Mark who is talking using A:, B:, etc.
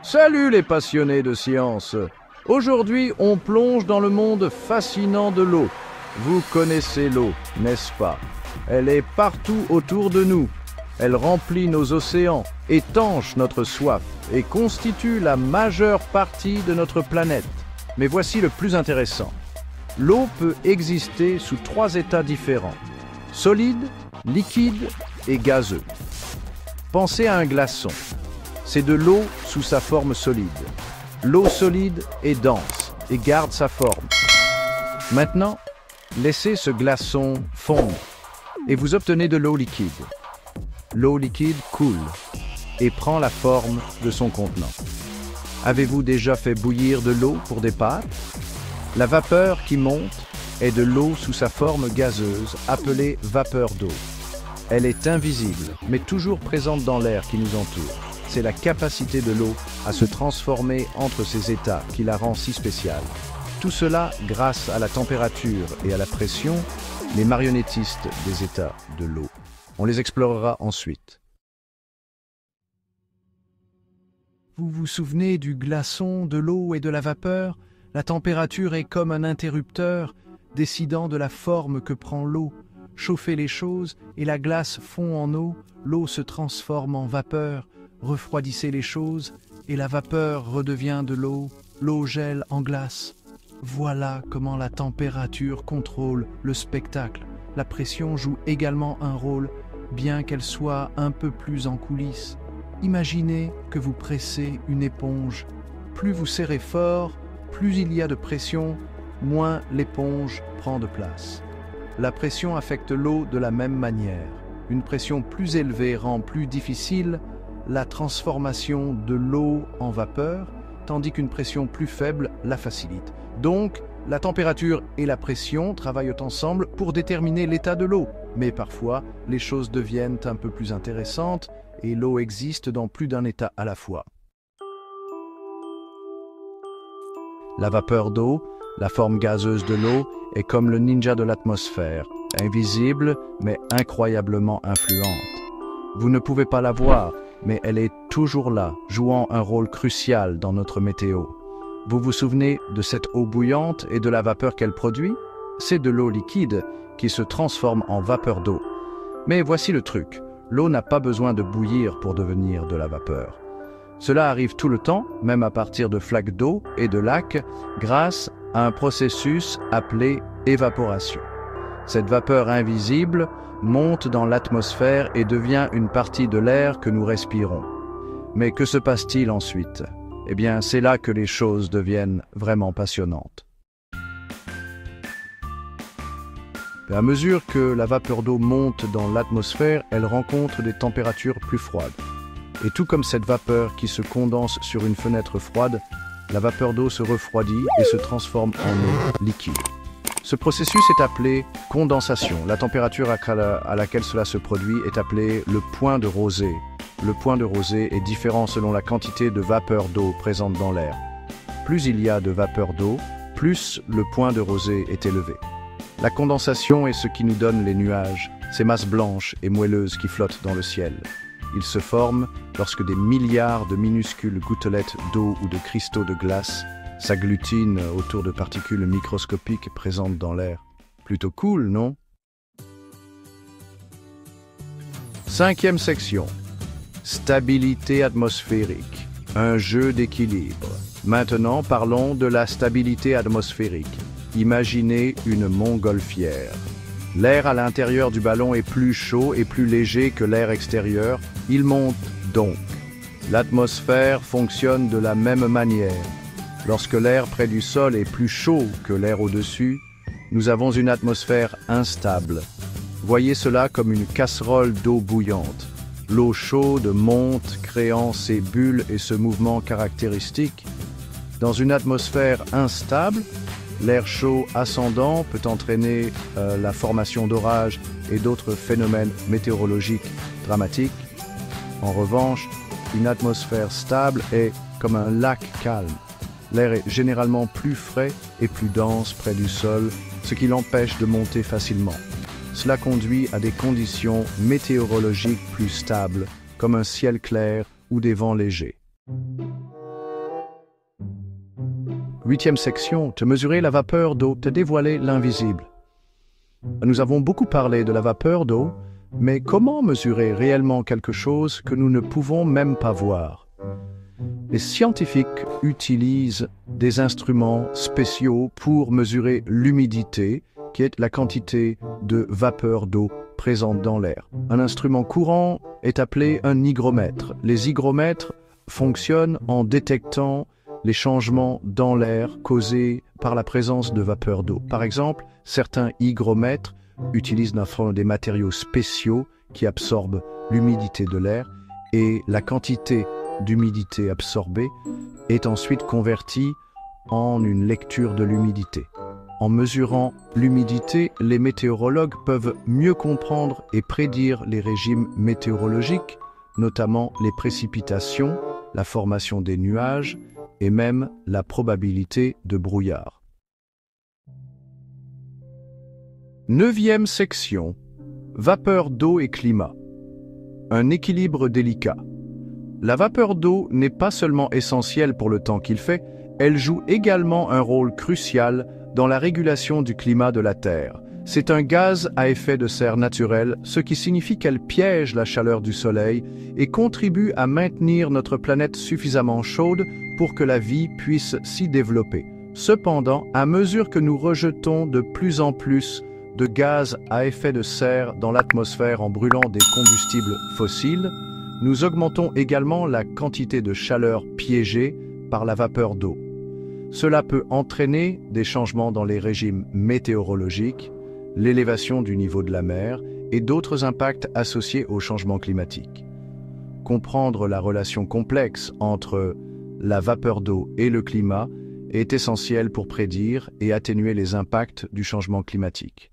A: Salut les passionnés de science! Aujourd'hui, on plonge dans le monde fascinant de l'eau. Vous connaissez l'eau, n'est-ce pas? Elle est partout autour de nous. Elle remplit nos océans, étanche notre soif et constitue la majeure partie de notre planète. Mais voici le plus intéressant. L'eau peut exister sous 3 états différents: solide, liquide et gazeux. Pensez à un glaçon. C'est de l'eau sous sa forme solide. L'eau solide est dense et garde sa forme. Maintenant, laissez ce glaçon fondre et vous obtenez de l'eau liquide. L'eau liquide coule et prend la forme de son contenant. Avez-vous déjà fait bouillir de l'eau pour des pâtes? La vapeur qui monte est de l'eau sous sa forme gazeuse, appelée vapeur d'eau. Elle est invisible, mais toujours présente dans l'air qui nous entoure. C'est la capacité de l'eau à se transformer entre ces états qui la rend si spéciale. Tout cela grâce à la température et à la pression, les marionnettistes des états de l'eau. On les explorera ensuite. Vous vous souvenez du glaçon, de l'eau et de la vapeur? La température est comme un interrupteur, décidant de la forme que prend l'eau. Chauffez les choses et la glace fond en eau, l'eau se transforme en vapeur. Refroidissez les choses et la vapeur redevient de l'eau gèle en glace. Voilà comment la température contrôle le spectacle. La pression joue également un rôle, bien qu'elle soit un peu plus en coulisses. Imaginez que vous pressez une éponge. Plus vous serrez fort, plus il y a de pression, moins l'éponge prend de place. La pression affecte l'eau de la même manière. Une pression plus élevée rend plus difficile la transformation de l'eau en vapeur, tandis qu'une pression plus faible la facilite. Donc, la température et la pression travaillent ensemble pour déterminer l'état de l'eau. Mais parfois, les choses deviennent un peu plus intéressantes et l'eau existe dans plus d'un état à la fois. La vapeur d'eau, la forme gazeuse de l'eau, est comme le ninja de l'atmosphère, invisible mais incroyablement influente. Vous ne pouvez pas la voir, mais elle est toujours là, jouant un rôle crucial dans notre météo. Vous vous souvenez de cette eau bouillante et de la vapeur qu'elle produit? C'est de l'eau liquide qui se transforme en vapeur d'eau. Mais voici le truc, l'eau n'a pas besoin de bouillir pour devenir de la vapeur. Cela arrive tout le temps, même à partir de flaques d'eau et de lacs, grâce à un processus appelé évaporation. Cette vapeur invisible monte dans l'atmosphère et devient une partie de l'air que nous respirons. Mais que se passe-t-il ensuite? Eh bien, c'est là que les choses deviennent vraiment passionnantes. À mesure que la vapeur d'eau monte dans l'atmosphère, elle rencontre des températures plus froides. Et tout comme cette vapeur qui se condense sur une fenêtre froide, la vapeur d'eau se refroidit et se transforme en eau liquide. Ce processus est appelé condensation. La température à laquelle cela se produit est appelée le point de rosée. Le point de rosée est différent selon la quantité de vapeur d'eau présente dans l'air. Plus il y a de vapeur d'eau, plus le point de rosée est élevé. La condensation est ce qui nous donne les nuages, ces masses blanches et moelleuses qui flottent dans le ciel. Ils se forment lorsque des milliards de minuscules gouttelettes d'eau ou de cristaux de glace s'agglutinent autour de particules microscopiques présentes dans l'air. Plutôt cool, non? 5e section. Stabilité atmosphérique. Un jeu d'équilibre. Maintenant, parlons de la stabilité atmosphérique. Imaginez une montgolfière. L'air à l'intérieur du ballon est plus chaud et plus léger que l'air extérieur. Il monte donc. L'atmosphère fonctionne de la même manière. Lorsque l'air près du sol est plus chaud que l'air au-dessus, nous avons une atmosphère instable. Voyez cela comme une casserole d'eau bouillante. L'eau chaude monte, créant ces bulles et ce mouvement caractéristique. Dans une atmosphère instable, l'air chaud ascendant peut entraîner la formation d'orages et d'autres phénomènes météorologiques dramatiques. En revanche, une atmosphère stable est comme un lac calme. L'air est généralement plus frais et plus dense près du sol, ce qui l'empêche de monter facilement. Cela conduit à des conditions météorologiques plus stables, comme un ciel clair ou des vents légers. 8e section, te mesurer la vapeur d'eau, te dévoiler l'invisible. Nous avons beaucoup parlé de la vapeur d'eau, mais comment mesurer réellement quelque chose que nous ne pouvons même pas voir? Les scientifiques utilisent des instruments spéciaux pour mesurer l'humidité, qui est la quantité de vapeur d'eau présente dans l'air. Un instrument courant est appelé un hygromètre. Les hygromètres fonctionnent en détectant les changements dans l'air causés par la présence de vapeur d'eau. Par exemple, certains hygromètres utilisent des matériaux spéciaux qui absorbent l'humidité de l'air et la quantité d'humidité absorbée est ensuite convertie en une lecture de l'humidité. En mesurant l'humidité, les météorologues peuvent mieux comprendre et prédire les régimes météorologiques, notamment les précipitations, la formation des nuages et même la probabilité de brouillard. 9e section. Vapeur d'eau et climat. Un équilibre délicat. La vapeur d'eau n'est pas seulement essentielle pour le temps qu'il fait, elle joue également un rôle crucial dans la régulation du climat de la Terre. C'est un gaz à effet de serre naturel, ce qui signifie qu'elle piège la chaleur du Soleil et contribue à maintenir notre planète suffisamment chaude pour que la vie puisse s'y développer. Cependant, à mesure que nous rejetons de plus en plus de gaz à effet de serre dans l'atmosphère en brûlant des combustibles fossiles, nous augmentons également la quantité de chaleur piégée par la vapeur d'eau. Cela peut entraîner des changements dans les régimes météorologiques, l'élévation du niveau de la mer et d'autres impacts associés au changement climatique. Comprendre la relation complexe entre la vapeur d'eau et le climat est essentiel pour prédire et atténuer les impacts du changement climatique.